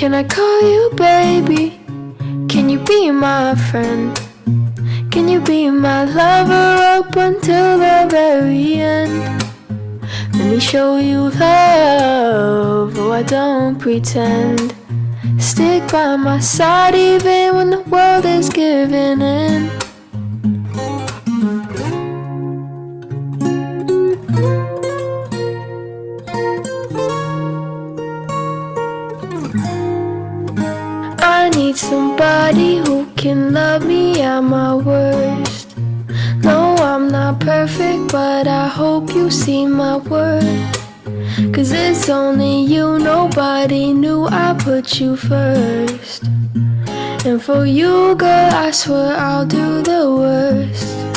Can I call you baby? Can you be my friend? Can you be my lover up until the very end? Let me show you love, oh I don't pretend. Stick by my side even when the world is giving in. I need somebody who can love me at my worst. No, I'm not perfect, but I hope you see my worth. 'Cause it's only you, nobody knew I put you first. And for you, girl, I swear I'll do the worst.